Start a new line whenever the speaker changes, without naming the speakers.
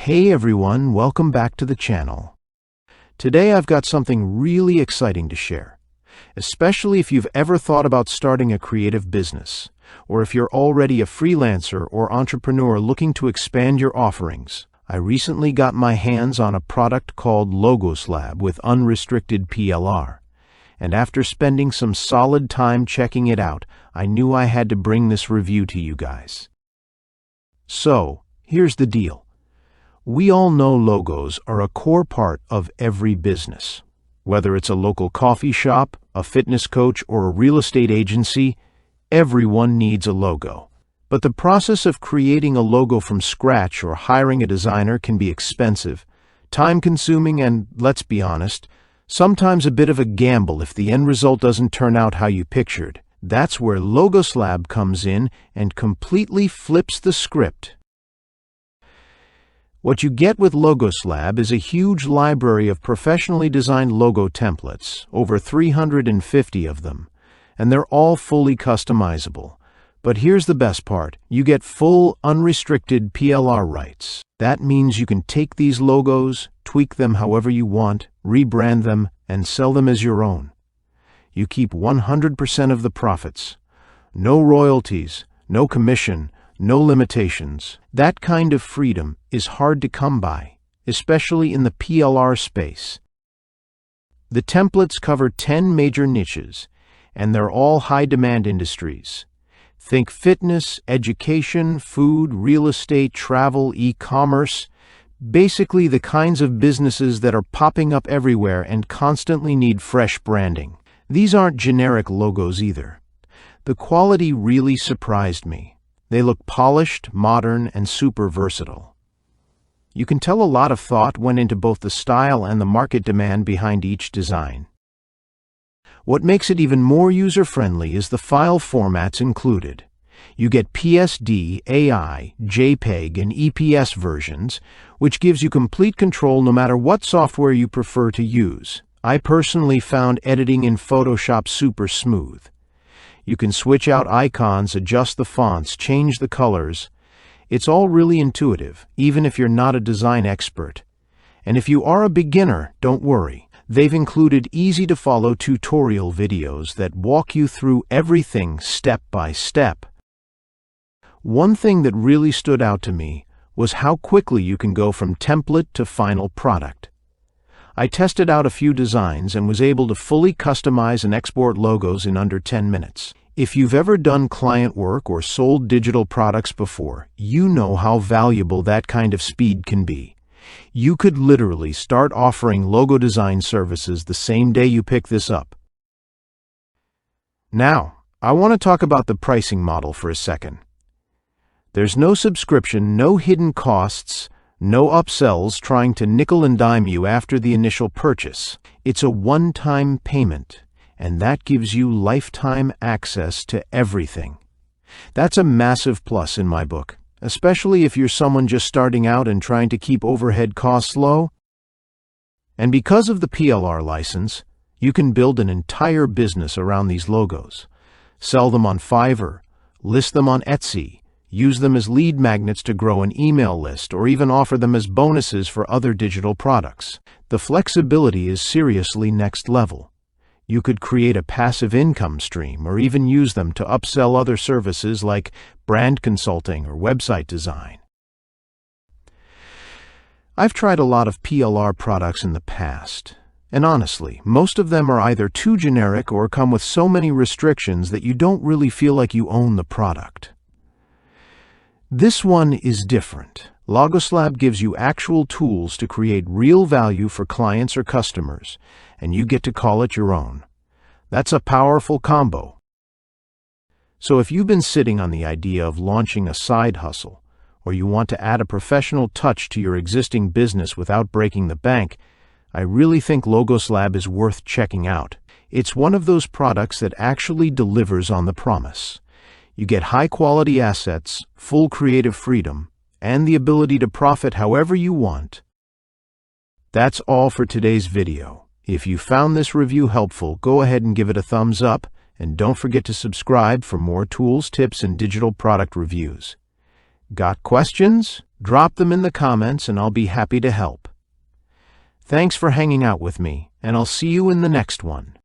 Hey everyone, welcome back to the channel. Today I've got something really exciting to share, especially if you've ever thought about starting a creative business, or if you're already a freelancer or entrepreneur looking to expand your offerings. I recently got my hands on a product called LogosLab with Unrestricted PLR, and after spending some solid time checking it out, I knew I had to bring this review to you guys. So, here's the deal. We all know logos are a core part of every business. Whether it's a local coffee shop, a fitness coach, or a real estate agency, everyone needs a logo. But the process of creating a logo from scratch or hiring a designer can be expensive, time-consuming, and, let's be honest, sometimes a bit of a gamble if the end result doesn't turn out how you pictured. That's where LogosLab comes in and completely flips the script. What you get with LogosLab is a huge library of professionally designed logo templates, over 350 of them, and they're all fully customizable. But here's the best part. You get full, unrestricted PLR rights. That means you can take these logos, tweak them however you want, rebrand them, and sell them as your own. You keep 100% of the profits. No royalties, no commission, no limitations. That kind of freedom is hard to come by, especially in the PLR space. The templates cover 10 major niches, and they're all high-demand industries. Think fitness, education, food, real estate, travel, e-commerce, basically the kinds of businesses that are popping up everywhere and constantly need fresh branding. These aren't generic logos either. The quality really surprised me. They look polished, modern, and super versatile. You can tell a lot of thought went into both the style and the market demand behind each design. What makes it even more user-friendly is the file formats included. You get PSD, AI, JPEG, and EPS versions, which gives you complete control no matter what software you prefer to use. I personally found editing in Photoshop super smooth. You can switch out icons, adjust the fonts, change the colors. It's all really intuitive, even if you're not a design expert. And if you are a beginner, don't worry. They've included easy-to-follow tutorial videos that walk you through everything step by step. One thing that really stood out to me was how quickly you can go from template to final product. I tested out a few designs and was able to fully customize and export logos in under 10 minutes. If you've ever done client work or sold digital products before, you know how valuable that kind of speed can be. You could literally start offering logo design services the same day you pick this up. Now, I want to talk about the pricing model for a second. There's no subscription, no hidden costs, no upsells trying to nickel and dime you after the initial purchase. It's a one-time payment, and that gives you lifetime access to everything. That's a massive plus in my book, especially if you're someone just starting out and trying to keep overhead costs low. And because of the PLR license, you can build an entire business around these logos. Sell them on Fiverr, list them on Etsy, use them as lead magnets to grow an email list, or even offer them as bonuses for other digital products. The flexibility is seriously next level. You could create a passive income stream or even use them to upsell other services like brand consulting or website design. I've tried a lot of PLR products in the past, and honestly, most of them are either too generic or come with so many restrictions that you don't really feel like you own the product. This one is different. LogosLab gives you actual tools to create real value for clients or customers, and you get to call it your own. That's a powerful combo. So if you've been sitting on the idea of launching a side hustle, or you want to add a professional touch to your existing business without breaking the bank, I really think LogosLab is worth checking out. It's one of those products that actually delivers on the promise. You get high-quality assets, full creative freedom, and the ability to profit however you want. That's all for today's video. If you found this review helpful, go ahead and give it a thumbs up, and don't forget to subscribe for more tools, tips, and digital product reviews. Got questions? Drop them in the comments and I'll be happy to help. Thanks for hanging out with me, and I'll see you in the next one.